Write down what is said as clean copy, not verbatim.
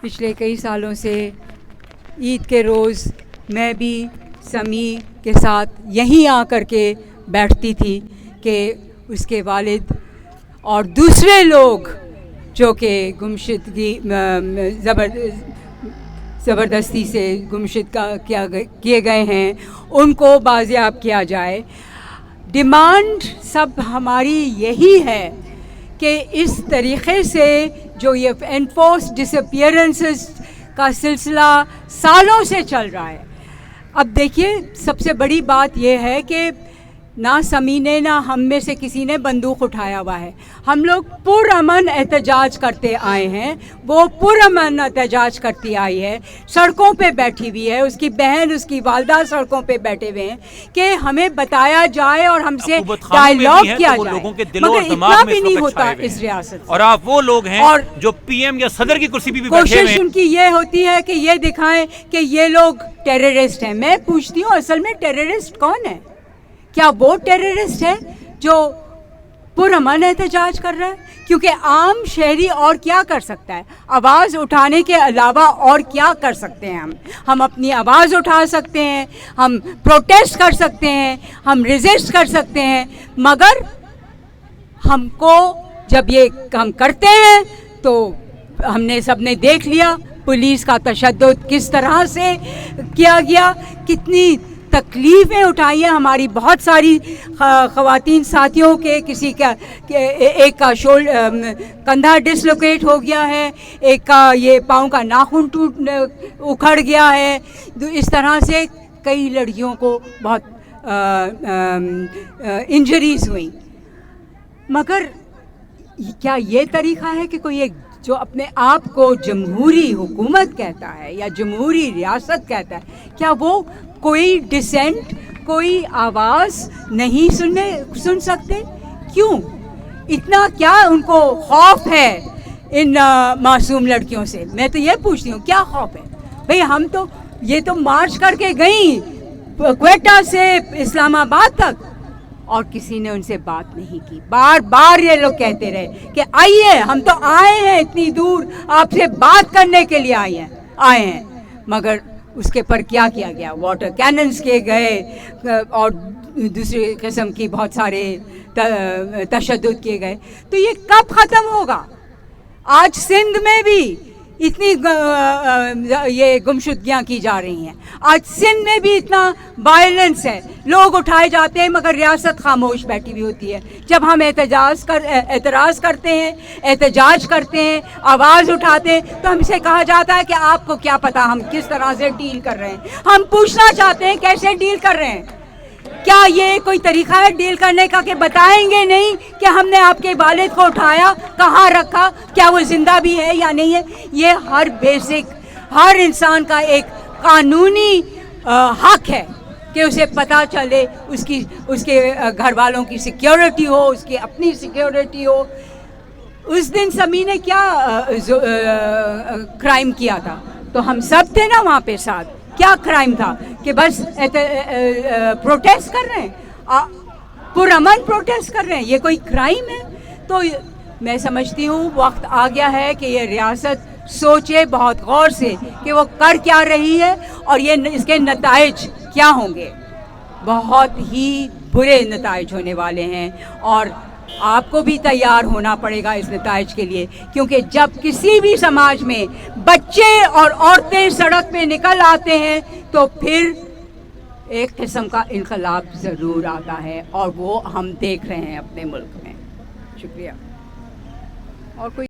پچھلے کئی سالوں سے عید کے روز میں بھی سمی کے ساتھ یہیں آ کر کے بیٹھتی تھی کہ اس کے والد اور دوسرے لوگ جو کہ گمشدگی زبردستی سے گمشد کیے گئے ہیں ان کو بازیاب کیا جائے. ڈیمانڈ سب ہماری یہی ہے کہ اس طریقے سے جو یہ انفورس ڈس اپیئرنسز کا سلسلہ سالوں سے چل رہا ہے. اب دیکھیے سب سے بڑی بات یہ ہے کہ نہ سمی نے نہ ہم میں سے کسی نے بندوق اٹھایا ہوا ہے. ہم لوگ پرامن احتجاج کرتے آئے ہیں, وہ پرامن احتجاج کرتی آئی ہے, سڑکوں پہ بیٹھی ہوئی ہے, اس کی بہن اس کی والدہ سڑکوں پہ بیٹھے ہوئے ہیں کہ ہمیں بتایا جائے اور ہم سے ڈائیلاگ کیا جائے, مگر اتنا بھی نہیں ہوتا اس ریاست. اور آپ وہ لوگ ہیں جو پی ایم یا صدر کی کرسی بھی بیٹھے ہوئے ہیں. کوشش ان کی یہ ہوتی ہے کہ یہ دکھائیں کہ یہ لوگ ٹیررسٹ ہیں. میں پوچھتی ہوں اصل میں ٹیررسٹ کون ہے؟ کیا وہ ٹیررسٹ ہے جو پرامن احتجاج کر رہا ہے؟ کیونکہ عام شہری اور کیا کر سکتا ہے؟ آواز اٹھانے کے علاوہ اور کیا کر سکتے ہیں؟ ہم اپنی آواز اٹھا سکتے ہیں, ہم پروٹیسٹ کر سکتے ہیں, ہم ریزسٹ کر سکتے ہیں, مگر ہم کو جب یہ ہم کرتے ہیں تو ہم نے سب نے دیکھ لیا پولیس کا تشدد کس طرح سے کیا گیا, کتنی تکلیفیں اٹھائی ہیں ہماری بہت ساری خواتین ساتھیوں کے. کسی کا ایک کا کندھا ڈسلوکیٹ ہو گیا ہے, ایک کا یہ پاؤں کا ناخن اکھڑ گیا ہے. اس طرح سے کئی لڑکیوں کو بہت انجریز ہوئیں. مگر کیا یہ طریقہ ہے کہ کوئی ایک جو اپنے آپ کو جمہوری حکومت کہتا ہے یا جمہوری ریاست کہتا ہے, کیا وہ کوئی ڈسینٹ, کوئی آواز نہیں سن سکتے؟ کیوں اتنا کیا ان کو خوف ہے ان معصوم لڑکیوں سے؟ میں تو یہ پوچھتی ہوں کیا خوف ہے بھئی؟ ہم تو یہ تو مارچ کر کے گئیں کوئٹہ سے اسلام آباد تک اور کسی نے ان سے بات نہیں کی. بار بار یہ لوگ کہتے رہے کہ آئیے, ہم تو آئے ہیں اتنی دور آپ سے بات کرنے کے لیے آئے ہیں. مگر اس کے پر کیا کیا گیا؟ واٹر کیننز کیے گئے اور دوسری قسم کی بہت سارے تشدد کیے گئے. تو یہ کب ختم ہوگا؟ آج سندھ میں بھی اتنی یہ گمشدگیاں کی جا رہی ہیں, آج سندھ میں بھی اتنا وائلنس ہے, لوگ اٹھائے جاتے ہیں مگر ریاست خاموش بیٹھی ہوئی ہوتی ہے. جب ہم اعتراض کرتے ہیں, احتجاج کرتے ہیں, آواز اٹھاتے ہیں تو ہم سے کہا جاتا ہے کہ آپ کو کیا پتا ہم کس طرح سے ڈیل کر رہے ہیں. ہم پوچھنا چاہتے ہیں کیسے ڈیل کر رہے ہیں؟ کیا یہ کوئی طریقہ ہے ڈیل کرنے کا کہ بتائیں گے نہیں کہ ہم نے آپ کے والد کو اٹھایا, کہاں رکھا, کیا وہ زندہ بھی ہے یا نہیں ہے؟ یہ ہر بیسک, ہر انسان کا ایک قانونی حق ہے کہ اسے پتہ چلے, اس کے گھر والوں کی سیکیورٹی ہو, اس کی اپنی سیکیورٹی ہو. اس دن سمی نے کیا کرائم کیا تھا؟ تو ہم سب تھے نا وہاں پہ ساتھ. کیا کرائم تھا کہ بس پروٹیسٹ کر رہے ہیں, پرامن پروٹیسٹ کر رہے ہیں, یہ کوئی کرائم ہے؟ تو میں سمجھتی ہوں وقت آ گیا ہے کہ یہ ریاست سوچے بہت غور سے کہ وہ کر کیا رہی ہے اور یہ اس کے نتائج کیا ہوں گے. بہت ہی برے نتائج ہونے والے ہیں اور آپ کو بھی تیار ہونا پڑے گا اس نتائج کے لیے, کیونکہ جب کسی بھی سماج میں بچے اور عورتیں سڑک پہ نکل آتے ہیں تو پھر ایک قسم کا انقلاب ضرور آتا ہے, اور وہ ہم دیکھ رہے ہیں اپنے ملک میں. شکریہ. اور کوئی